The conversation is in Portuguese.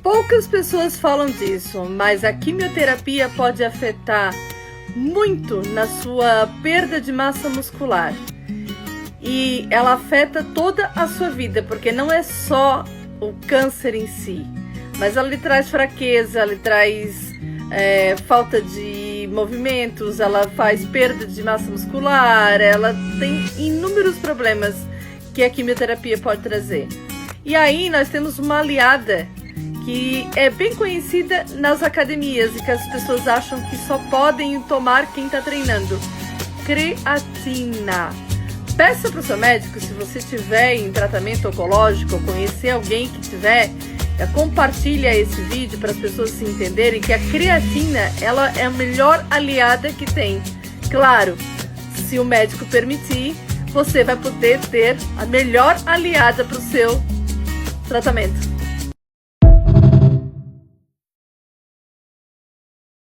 Poucas pessoas falam disso, mas a quimioterapia pode afetar muito na sua perda de massa muscular. E ela afeta toda a sua vida, porque não é só o câncer em si, mas ela lhe traz fraqueza, ela lhe traz falta de movimentos, ela faz perda de massa muscular, ela tem inúmeros problemas que a quimioterapia pode trazer. E aí nós temos uma aliada que é bem conhecida nas academias e que as pessoas acham que só podem tomar quem está treinando: creatina. Peça para o seu médico, se você estiver em tratamento oncológico ou conhecer alguém que tiver, compartilha esse vídeo para as pessoas se entenderem que a creatina, ela é a melhor aliada que tem. Claro, se o médico permitir, você vai poder ter a melhor aliada para o seu tratamento.